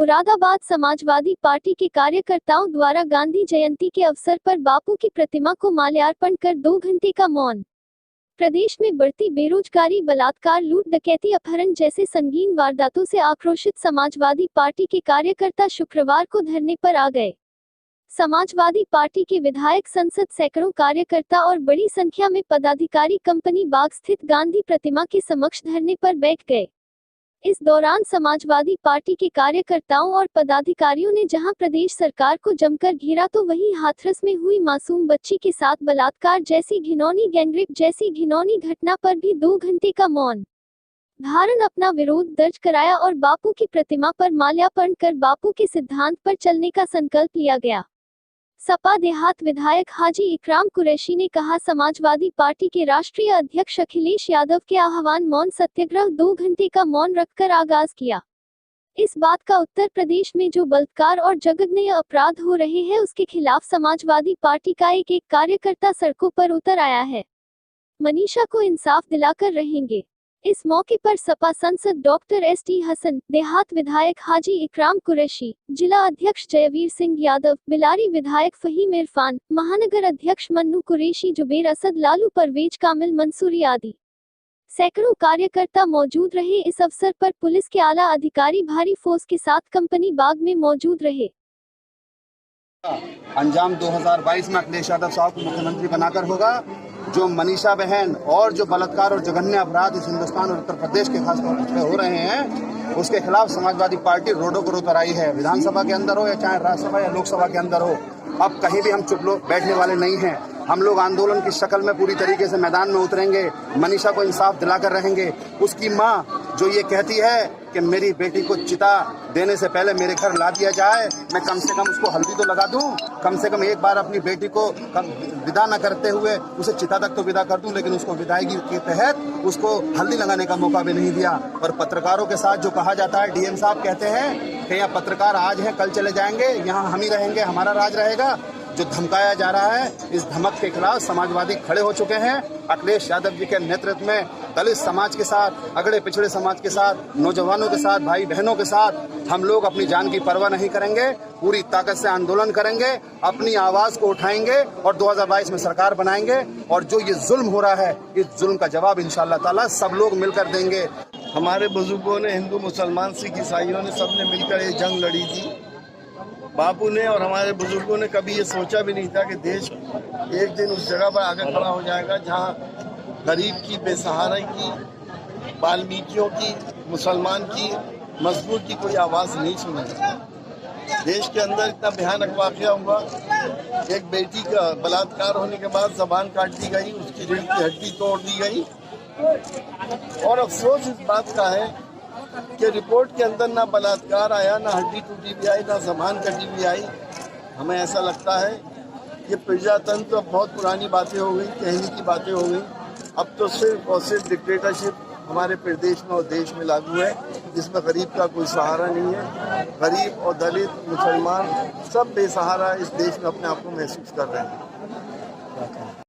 Moradabad Samajwadi party के कार्यकर्ताओं द्वारा गांधी जयंती के अवसर पर बापू की प्रतिमा को माल्यार्पण कर 2 घंटे का मौन। प्रदेश में बढ़ती बेरोजगारी, बलात्कार, लूट, डकैती, अपहरण जैसे संगीन वारदातों से आक्रोशित समाजवादी पार्टी के कार्यकर्ता शुक्रवार को धरने पर आ गए। समाजवादी पार्टी के विधायक, संसद, सैकड़ों कार्यकर्ता और बड़ी संख्या में पदाधिकारी कंपनी बाग स्थित गांधी प्रतिमा के समक्ष धरने पर बैठ गए। इस दौरान समाजवादी पार्टी के कार्यकर्ताओं और पदाधिकारियों ने जहां प्रदेश सरकार को जमकर घेरा तो वहीं हाथरस में हुई मासूम बच्ची के साथ बलात्कार जैसी घिनौनी, गैंगरेप जैसी घिनौनी घटना पर भी 2 घंटे का मौन धारण अपना विरोध दर्ज कराया और बापू की प्रतिमा पर माल्यार्पण कर बापू के सिद्धांत पर चलने का संकल्प लिया गया। सपा देहात विधायक हाजी इकराम कुरैशी ने कहा, समाजवादी पार्टी के राष्ट्रीय अध्यक्ष अखिलेश यादव के आह्वान मौन सत्याग्रह 2 घंटे का मौन रखकर आगाज किया। इस बात का उत्तर प्रदेश में जो बलात्कार और जघन्य अपराध हो रहे हैं उसके खिलाफ समाजवादी पार्टी का एक कार्यकर्ता सड़कों पर उतर आया है। मनीषा को इंसाफ दिलाकर रहेंगे। इस मौके पर सपा सांसद डॉक्टर एस.टी. हसन, देहात विधायक हाजी इकराम कुरैशी, जिला अध्यक्ष जयवीर सिंह यादव, बिलारी विधायक फहीम इरफान, महानगर अध्यक्ष मन्नू कुरैशी, जुबेर असद, लालू परवेज, कामिल मंसूरी आदि सैकड़ों कार्यकर्ता मौजूद रहे। इस अवसर पर पुलिस के आला अधिकारी भारी फोर्स के साथ कंपनी बाग में मौजूद रहे। अंजाम 2022 में अखिलेश यादव साहब को मुख्यमंत्री बनाकर होगा। जो मनीषा बहन और जो बलात्कार और जघन्य अपराध इस हिंदुस्तान और उत्तर प्रदेश के खासतौर पर हो रहे हैं, उसके खिलाफ समाजवादी पार्टी रोडों पर उतर आई है। विधानसभा के अंदर हो या चाहे राज्यसभा या लोकसभा के अंदर हो, अब कहीं भी हम चुप लोग बैठने वाले नहीं हैं। हम लोग आंदोलन की शक्ल में पूरी तरीके से मैदान में उतरेंगे। मनीषा को इंसाफ दिलाकर रहेंगे। उसकी माँ जो ये कहती है कि मेरी बेटी को चिता देने से पहले मेरे घर ला दिया जाए, मैं कम से कम उसको हल्दी तो लगा दूं, कम से कम एक बार अपनी बेटी को विदा न करते हुए उसे चिता तक तो विदा कर दूं, लेकिन उसको विदायगी के तहत उसको हल्दी लगाने का मौका भी नहीं दिया। और पत्रकारों के साथ जो कहा जाता है, डीएम साहब कहते हैं कि यहाँ पत्रकार आज हैं कल चले जाएंगे, यहाँ हम ही रहेंगे, हमारा राज रहेगा। जो धमकाया जा रहा है, इस धमक के खिलाफ समाजवादी खड़े हो चुके हैं। अखिलेश यादव जी के नेतृत्व में दलित समाज के साथ, अगड़े पिछड़े समाज के साथ, नौजवानों के साथ, भाई बहनों के साथ हम लोग अपनी जान की परवाह नहीं करेंगे। पूरी ताकत से आंदोलन करेंगे, अपनी आवाज को उठाएंगे और 2022 में सरकार बनाएंगे। और जो ये जुल्म हो रहा है, इस जुल्म का जवाब इंशाअल्लाह ताला सब लोग मिलकर देंगे। हमारे बुजुर्गों ने, हिंदू, मुसलमान, सिख, ईसाइयों ने सबने मिलकर ये जंग लड़ी थी। बापू ने और हमारे बुजुर्गों ने कभी ये सोचा भी नहीं था कि देश एक दिन उस जगह पर आगे खड़ा हो जाएगा जहाँ गरीब की, बेसहारा की, वाल्मीकियों की, मुसलमान की, मजदूर की कोई आवाज़ नहीं सुनी। देश के अंदर इतना भयानक वाक़या हुआ। एक बेटी का बलात्कार होने के बाद जबान काट दी गई, उसकी रीढ़ की हड्डी तोड़ दी गई। और अफसोस इस बात का है कि रिपोर्ट के अंदर ना बलात्कार आया, ना हड्डी टूटी भी आई, ना जबान कटी भी आई। हमें ऐसा लगता है कि प्रजातंत्र अब बहुत पुरानी बातें हो गई, कहने की बातें हो गई। अब तो सिर्फ और सिर्फ डिक्टेटरशिप हमारे प्रदेश में और देश में लागू है, जिसमें गरीब का कोई सहारा नहीं है। गरीब और दलित, मुसलमान सब बेसहारा इस देश में अपने आप को महसूस कर रहे हैं।